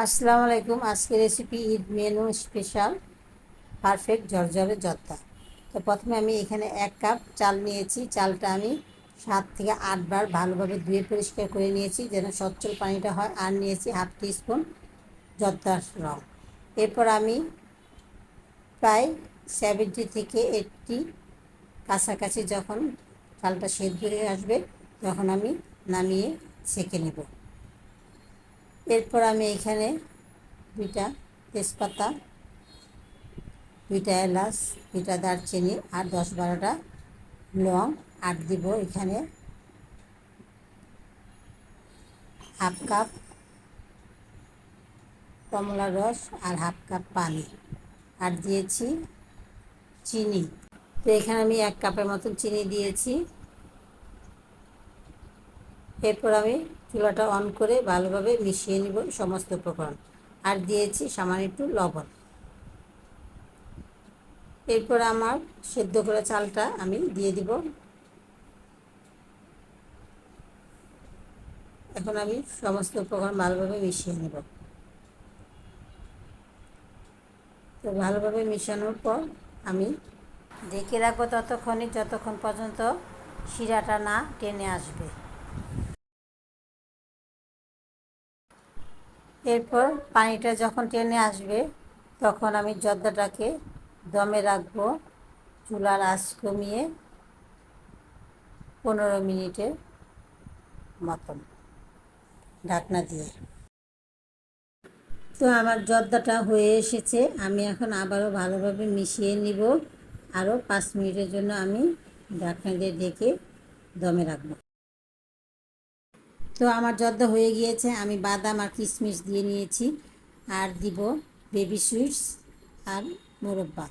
আসসালামু আলাইকুম। আজকে recipe Eid menu special perfect ঝরঝরে জর্দা। তো প্রথমে আমি এখানে 1 কাপ চাল নিয়েছি। চালটা আমি 7 থেকে 8 বার ভালোভাবে ধুয়ে পরিষ্কার করে নিয়েছি যেন সচ্ছল পানিটা হয়। আর নিয়েছি হাফ টিস্পুন জর্দার রং। এরপর আমি প্রায় 70 থেকে 80 কাছাকাছি যখন চালটা সেদ্ধ হয়ে আসবে তখন আমি নামিয়ে ছেঁকে নেব। এরপর আমি এখানে 2টা তেজপাতা, 2টা এলাচ, 2টা দারচিনি আর 10-12টা লং আর দিব এখানে হাফ কাপ কমলার রস আর হাফ কাপ পানি আর দিয়েছি চিনি। তো এখানে আমি 1 কাপের মতন চিনি দিয়েছি। এরপর আমি চুলাটা অন করে ভালোভাবে মিশিয়ে নিব সমস্ত উপকরণ আর দিয়েছি সামান্য একটু লবণ। এরপর আমার সেদ্ধ করা চালটা আমি দিয়ে দিব। এখন আমি সমস্ত উপকরণ ভালোভাবে মিশিয়ে নেব। তো ভালোভাবে মিশানোর পর আমি ঢেকে রাখবো যতক্ষণ পর্যন্ত শিরাটা না টেনে আসবে। এরপর পানিটা যখন টেনে আসবে তখন আমি জর্দাটাকে দমে রাখবো চুলার আঁচ কমিয়ে 15 মিনিটের মতন ঢাকনা দিয়ে। তো আমার জর্দাটা হয়ে এসেছে। আমি এখন আবারও ভালোভাবে মিশিয়ে নিব। আরও 5 মিনিটের জন্য আমি ঢাকনা দিয়ে ঢেকে দমে রাখবো। তো আমার জর্দা হয়ে গিয়েছে। আমি বাদাম আর কিশমিশ দিয়ে নিয়েছি আর দিব বেবি সুইটস আর মোরব্বা।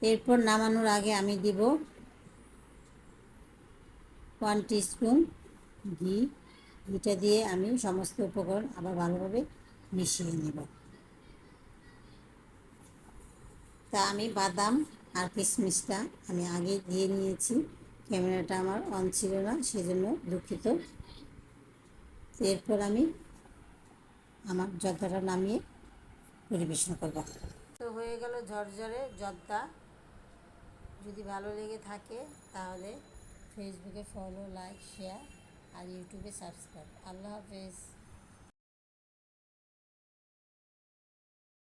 এরপর নামানোর আগে আমি দিব 1 টিস্পুন ঘি। ঘিটা দিয়ে আমি সমস্ত উপকরণ আবার ভালোভাবে মিশিয়ে নেব। তা আমি বাদাম আর কিশমিশটা আমি আগে দিয়ে নিয়েছি। ক্যামেরাটা আমার অন ছিল না, সেজন্য দুঃখিত। এরপর আমি আমার জর্দাটা নামিয়ে পরিবেশন করব। তো হয়ে গেল ঝরঝরে জর্দা। যদি ভালো লেগে থাকে তাহলে ফেসবুকে ফলো, লাইক, শেয়ার আর ইউটিউবে সাবস্ক্রাইব। আল্লাহ হাফেজ।